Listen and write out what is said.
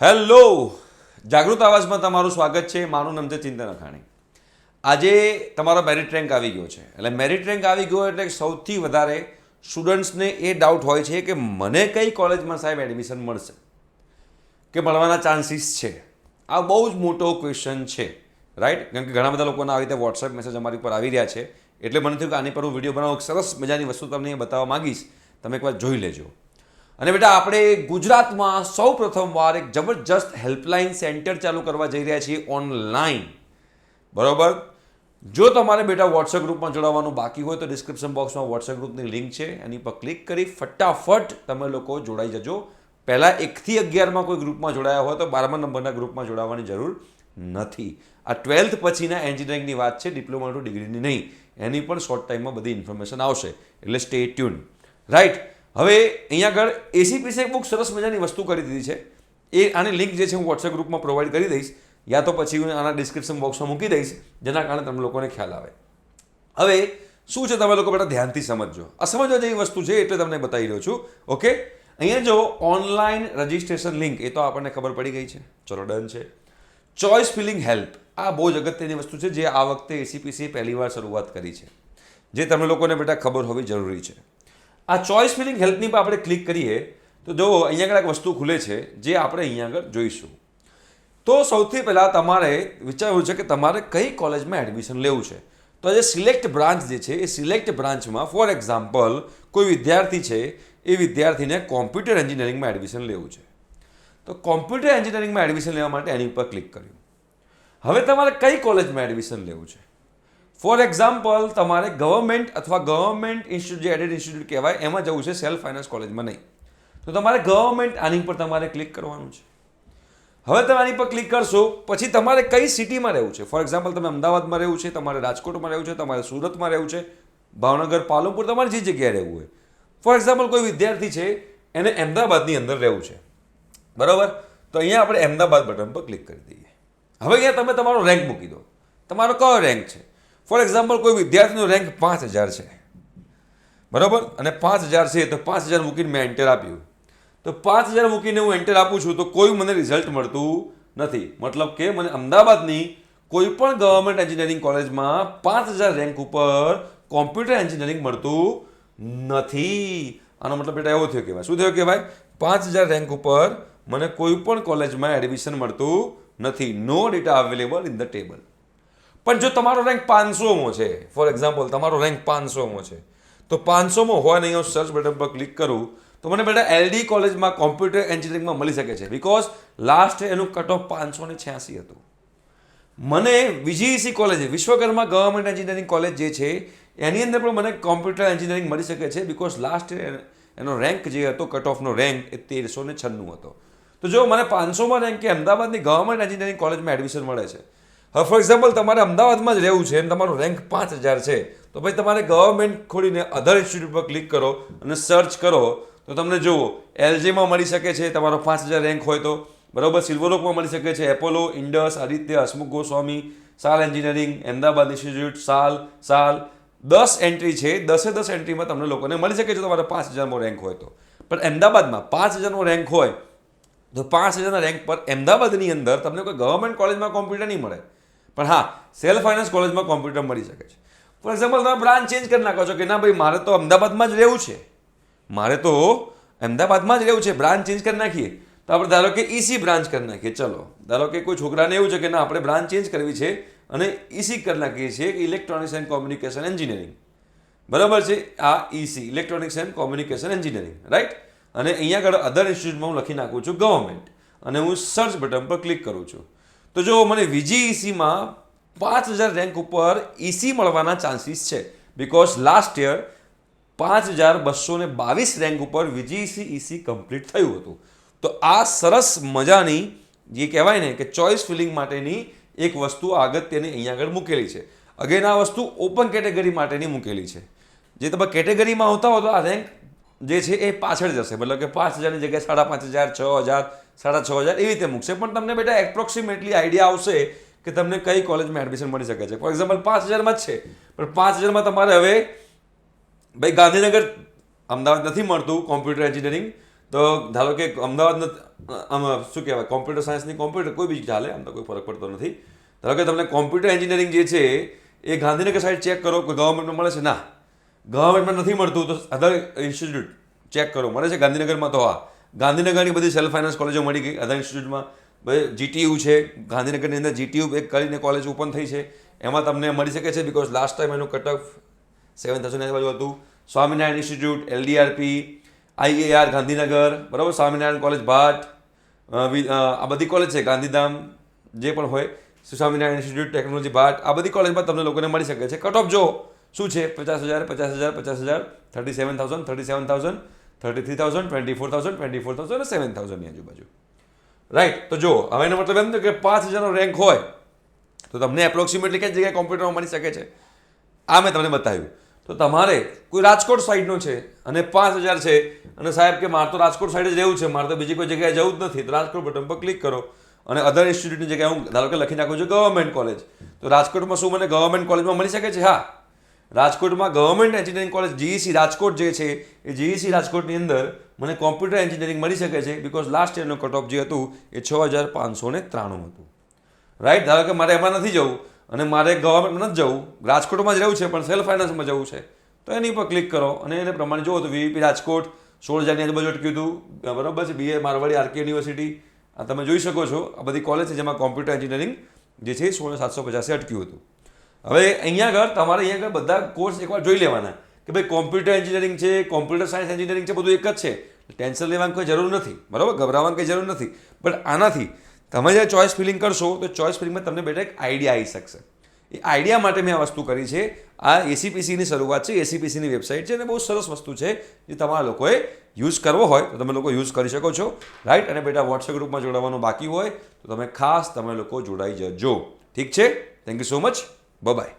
Hello, જાગૃત આવાજમાં તમારું સ્વાગત છે. મારું નામ છે ચિંતન અખાણી. આજે તમારો મેરિટ રેન્ક આવી ગયો છે. એટલે મેરિટ રેન્ક આવી ગયો એટલે સૌથી વધારે સ્ટુડન્ટ્સને એ ડાઉટ હોય છે કે મને કઈ કોલેજમાં સાહેબ એડમિશન મળશે, કે મળવાના ચાન્સીસ છે. આ બહુ જ મોટો ક્વેશ્ચન છે, રાઈટ? કેમ કે ઘણા બધા લોકોના આવી રીતે વોટ્સએપ મેસેજ અમારી પર આવી રહ્યા છે. એટલે મને થયું કે આની પર હું વિડીયો બનાવું. સરસ મજાની વસ્તુ તમને બતાવવા માંગીશ, તમે એકવાર જોઈ લેજો. અને બેટા, આપણે ગુજરાતમાં સૌ પ્રથમવાર એક જબરજસ્ત હેલ્પલાઇન સેન્ટર ચાલુ કરવા જઈ રહ્યા છીએ ઓનલાઈન, બરાબર? જો તમારે બેટા વોટ્સએપ ગ્રુપમાં જોડાવાનું બાકી હોય તો ડિસ્ક્રિપ્શન બોક્સમાં વોટ્સએપ ગ્રુપની લિંક છે, એની પર ક્લિક કરી ફટાફટ તમે લોકો જોડાઈ જજો. પહેલાં 1 થી 11માં કોઈ ગ્રુપમાં જોડાયા હોય તો 12મા નંબરના ગ્રુપમાં જોડાવાની જરૂર નથી. આ 12th પછીના એન્જિનિયરિંગની વાત છે, ડિપ્લોમા ટુ ડિગ્રીની નહીં. એની પણ શોર્ટ ટાઈમમાં બધી ઇન્ફોર્મેશન આવશે, એટલે સ્ટે ટ્યુન, રાઈટ? હવે અહીંયા આગળ એસીપીસી એક બહુ સરસ મજાની વસ્તુ કરી દીધી છે. એ આની લિંક જે છે હું વોટ્સએપ ગ્રુપમાં પ્રોવાઈડ કરી દઈશ, યા તો પછી હું આના ડિસ્ક્રિપ્શન બોક્સમાં મૂકી દઈશ, જેના કારણે તમને લોકોને ખ્યાલ આવે. હવે શું છે, તમે લોકો બેટા ધ્યાનથી સમજજો. આ સમજવા જેવી વસ્તુ છે એટલે તમને બતાવી રહ્યો છું. ઓકે, અહીંયા જો ઓનલાઈન રજિસ્ટ્રેશન લિંક, એ તો આપણને ખબર પડી ગઈ છે. ચલો, ડન છે. ચોઇસ ફિલિંગ હેલ્પ, આ બહુ જ અગત્યની વસ્તુ છે જે આ વખતે એસીપીસીએ પહેલીવાર શરૂઆત કરી છે, જે તમને લોકોને બેટા ખબર હોવી જરૂરી છે. આ ચોઇસ ફિલિંગ હેલ્પની પર આપણે ક્લિક કરીએ તો જો અહીંયા આગળ એક વસ્તુ ખુલે છે જે આપણે અહીંયા આગળ જોઈશું. તો સૌથી પહેલાં તમારે વિચારવું છે કે તમારે કઈ કોલેજમાં એડમિશન લેવું છે. તો જે સિલેક્ટ બ્રાન્ચ જે છે એ સિલેક્ટ બ્રાન્ચમાં ફોર એક્ઝામ્પલ કોઈ વિદ્યાર્થી છે, એ વિદ્યાર્થીને કોમ્પ્યુટર એન્જિનિયરિંગમાં એડમિશન લેવું છે. તો કોમ્પ્યુટર એન્જિનિયરિંગમાં એડમિશન લેવા માટે એની ઉપર ક્લિક કર્યું. હવે તમારે કઈ કોલેજમાં એડમિશન લેવું છે? ફોર એક્ઝામ્પલ તમારે ગવર્મેન્ટ અથવા ગવર્મેન્ટ ઇન્સ્ટિટ્યૂટ, જે એડેડ ઇન્સ્ટિટ્યૂટ કહેવાય, એમાં જવું છે, સેલ્ફ ફાઇનાન્સ કોલેજમાં નહીં. તો તમારે ગવર્મેન્ટ આની પર તમારે ક્લિક કરવાનું છે. હવે તમે આની પર ક્લિક કરશો પછી તમારે કઈ સિટીમાં રહેવું છે. ફોર એક્ઝામ્પલ તમે અમદાવાદમાં રહેવું છે, તમારે રાજકોટમાં રહેવું છે, તમારે સુરતમાં રહેવું છે, ભાવનગર, પાલનપુર, તમારે જે જગ્યાએ રહેવું હોય. ફોર એક્ઝામ્પલ કોઈ વિદ્યાર્થી છે એને અમદાવાદની અંદર રહેવું છે, બરાબર? તો અહીંયા આપણે અમદાવાદ બટન પર ક્લિક કરી દઈએ. હવે અહીંયા તમે તમારો રેન્ક મૂકી દો. તમારો કયો રેન્ક છે? ફોર એક્ઝામ્પલ કોઈ વિદ્યાર્થીનો રેન્ક 5000 છે, બરાબર? અને 5000 છે તો 5000 મૂકીને મેં એન્ટર આપ્યું. તો 5000 મૂકીને હું એન્ટર આપું છું તો કોઈ મને રિઝલ્ટ મળતું નથી. મતલબ કે મને અમદાવાદની કોઈ પણ ગવર્મેન્ટ એન્જિનિયરિંગ કોલેજમાં 5000 રેન્ક ઉપર કોમ્પ્યુટર એન્જિનિયરિંગ મળતું નથી. આનો મતલબ બેટા એવો થયો કહેવાય. શું થયો કહેવાય? 5000 રેન્ક ઉપર મને કોઈ પણ કોલેજમાં એડમિશન મળતું નથી. No data available in the table. પણ જો તમારો રેન્ક 500મો છે, ફોર એક્ઝામ્પલ તમારો રેન્ક 500મો છે, તો 500મો હોય ને અહીંયા સર્ચ બટન પર ક્લિક કરું તો મને બેટા એલડી કોલેજમાં કોમ્પ્યુટર એન્જિનિયરિંગમાં મળી શકે છે. બિકોઝ લાસ્ટ એનું કટ ઓફ 586 હતું. મને VGEC college, Vishwakarma government engineering college જે છે એની અંદર પણ મને કોમ્પ્યુટર એન્જિનિયરિંગ મળી શકે છે. બિકોઝ લાસ્ટ એનો રેન્ક જે હતો, કટ ઓફનો રેન્ક, એ 1396 હતો. તો જો મને 500માં રેન્ક કે અમદાવાદની ગવર્મેન્ટ એન્જિનિયરિંગ કોલેજમાં એડમિશન મળે છે. હવે ફોર એક્ઝામ્પલ તમારે અમદાવાદમાં જ રહેવું છે અને તમારો રેન્ક 5000 છે, તો ભાઈ તમારે ગવર્મેન્ટ ખોલીને અધર ઇન્સ્ટિટ્યૂટ પર ક્લિક કરો અને સર્ચ કરો તો તમને જુઓ એલજીમાં મળી શકે છે તમારો 5000 રેન્ક હોય તો, બરાબર? સિલ્વરઓકમાં મળી શકે છે, એપોલો, ઇન્ડસ, આદિત્ય, હસમુખ ગોસ્વામી, સાલ એન્જિનિયરિંગ, અમદાવાદ ઇન્સ્ટિટ્યૂટ, સાલ 10 એન્ટ્રી છે. 10 એન્ટ્રીમાં તમને લોકોને મળી શકે છે તમારો 5000મો રેન્ક હોય તો. પણ અમદાવાદમાં 5000નો રેન્ક હોય તો 5000ના રેન્ક પર અમદાવાદની અંદર તમને કોઈ ગવર્મેન્ટ કોલેજમાં કોમ્પ્યુટર નહીં મળે. પણ હા, સેલ્ફ ફાઇનાન્સ કોલેજમાં કોમ્પ્યુટર મળી શકે છે. ફોર એક્ઝામ્પલ તમે બ્રાન્ચ ચેન્જ કરી નાખો છો કે ના ભાઈ મારે તો અમદાવાદમાં જ રહેવું છે, મારે તો અમદાવાદમાં જ રહેવું છે, બ્રાન્ચ ચેન્જ કરી નાખીએ. તો આપણે ધારો કે ઈસી બ્રાન્ચ કરી નાખીએ. ચલો, ધારો કે કોઈ છોકરાને એવું છે કે ના આપણે બ્રાન્ચ ચેન્જ કરવી છે અને ઈસી કરી નાખીએ છીએ, ઇલેક્ટ્રોનિક્સ એન્ડ કોમ્યુનિકેશન એન્જિનિયરિંગ, બરાબર છે? આ EC, electronics and communication engineering, right? અને અહીંયા આગળ અધર ઇન્સ્ટિટ્યૂટમાં હું લખી નાખું છું ગવર્મેન્ટ અને હું સર્ચ બટન પર ક્લિક કરું છું. તો જો મને વીજીઈસીમાં 5000 રેન્ક ઉપર ઈસી મળવાના ચાન્સીસ છે. બિકોઝ લાસ્ટ યર 5222 રેન્ક ઉપર વીજીઈસી ઈસી કમ્પ્લીટ થયું હતું. તો આ સરસ મજાની જે કહેવાય ને કે ચોઇસ ફિલિંગ માટેની એક વસ્તુ અગત્યની અહીંયા આગળ મૂકેલી છે. અગેન આ વસ્તુ ઓપન કેટેગરી માટેની મૂકેલી છે. જે તમે કેટેગરીમાં આવતા હો તો આ રેન્ક જે છે એ પાછળ જશે. મતલબ કે 5000ની જગ્યાએ 5500, 6000, 6500 એવી રીતે મૂકશે. પણ તમને બેટા એપ્રોક્સિમેટલી આઈડિયા આવશે કે તમને કઈ કોલેજમાં એડમિશન મળી શકે છે. ફોર એક્ઝામ્પલ 5000માં જ છે, પણ 5000માં તમારે હવે ભાઈ ગાંધીનગર, અમદાવાદ નથી મળતું કોમ્પ્યુટર એન્જિનિયરિંગ, તો ધારો કે અમદાવાદના આમ શું કહેવાય કોમ્પ્યુટર સાયન્સની કોમ્પ્યુટર કોઈ બી ચાલે, આમ તો કોઈ ફરક પડતો નથી. ધારો કે તમને કોમ્પ્યુટર એન્જિનિયરિંગ જે છે એ ગાંધીનગર સાઈડ ચેક કરો કે ગવર્મેન્ટમાં મળે છે. ના, ગવર્મેન્ટમાં નથી મળતું તો અધર ઇન્સ્ટિટ્યૂટ ચેક કરો, મળે છે ગાંધીનગરમાં. તો હા, ગાંધીનગરની બધી સેલ્ફ ફાઇનાન્સ કોલેજો મળી ગઈ અધર ઇન્સ્ટિટ્યૂટમાં. જીટીયુ છે ગાંધીનગરની અંદર, જીટીયુ એક કરીને કોલેજ ઓપન થઈ છે, એમાં તમને મળી શકે છે. બિકોઝ લાસ્ટ ટાઈમ એનું કટ ઓફ 7,000 આજુબાજુ હતું. સ્વામિનારાયણ ઇન્સ્ટિટ્યૂટ, એલડીઆરપી, આઈએઆર ગાંધીનગર, બરાબર, સ્વામિનારાયણ કોલેજ ભાટ, આ બધી કોલેજ છે, ગાંધીધામ જે પણ હોય, સ્વામિનારાયણ ઇન્સ્ટિટ્યૂટ ટેકનોલોજી ભાટ, આ બધી કોલેજમાં તમને લોકોને મળી શકે છે. કટ ઓફ જો શું છે, 50,000, 50,000, 50,000, 37,000, 37,000, 33,000, 24,000, 24,000 અને 7,000 ની આજુબાજુ. રાઈટ. તો જો હવે એનો મતલબ એમ કે 5,000નો રેન્ક હોય તો તમને એપ્રોક્સિમેટલી કઈ જગ્યાએ કોમ્પ્યુટરમાં મળી શકે છે, આ મેં તમને બતાવ્યું. તો તમારે કોઈ રાજકોટ સાઈડનો છે અને 5,000 છે અને સાહેબ કે મારે તો રાજકોટ સાઈડ જ રહેવું છે, મારે તો બીજી કોઈ જગ્યાએ જવું જ નથી, તો રાજકોટ બટન પર ક્લિક કરો અને અધર ઇન્સ્ટિટ્યૂટની જગ્યાએ હું ધારો કે લખી નાખું છું ગવર્મેન્ટ કોલેજ. તો રાજકોટમાં શું મને ગવર્મેન્ટ કોલેજમાં મળી શકે છે? હા, રાજકોટમાં government engineering college GEC Rajkot જે છે એ જીઈસી રાજકોટની અંદર મને કોમ્પ્યુટર એન્જિનિયરિંગ મળી શકે છે. બિકોઝ લાસ્ટ યરનો કટ ઓફ જે હતું એ 6,593 હતું. રાઈટ. ધારો કે મારે એમાં નથી જવું અને મારે ગવર્મેન્ટમાં નથી જવું, રાજકોટમાં જ રહેવું છે પણ સેલ્ફ ફાઇનાન્સમાં જવું છે, તો એની પર ક્લિક કરો અને એને પ્રમાણે જુઓ તો વીવીપી રાજકોટ 16,000ની આજુબાજુ અટક્યું હતું, બરાબર છે. બીએ મારવાડી આરકે યુનિવર્સિટી, આ તમે જોઈ શકો છો, આ બધી કોલેજ છે જેમાં કોમ્પ્યુટર એન્જિનિયરિંગ જે છે 16,750 અટક્યું હતું. હવે અહીંયા આગળ તમારે અહીંયા આગળ બધા કોર્સ એકવાર જોઈ લેવાના કે ભાઈ કોમ્પ્યુટર એન્જિનિયરિંગ છે, કોમ્પ્યુટર સાયન્સ એન્જિનિયરિંગ છે, બધું એક જ છે. ટેન્શન લેવાની કોઈ જરૂર નથી, બરાબર, ગભરાવાની કંઈ જરૂર નથી. બટ આનાથી તમે જ્યારે ચોઇસ ફિલિંગ કરશો તો ચોઇસ ફિલિંગમાં તમને બેટા એક આઈડિયા આવી શકશે. એ આઈડિયા માટે મેં આ વસ્તુ કરી છે. આ એસીપીસીની શરૂઆત છે, એસીપીસીની વેબસાઇટ છે અને બહુ સરસ વસ્તુ છે જે તમારા લોકોએ યુઝ કરવો હોય તો તમે લોકો યુઝ કરી શકો છો. રાઈટ. અને બેટા વોટ્સએપ ગ્રુપમાં જોડાવાનું બાકી હોય તો તમે ખાસ તમે લોકો જોડાઈ જજો. ઠીક છે. Thank you so much. By.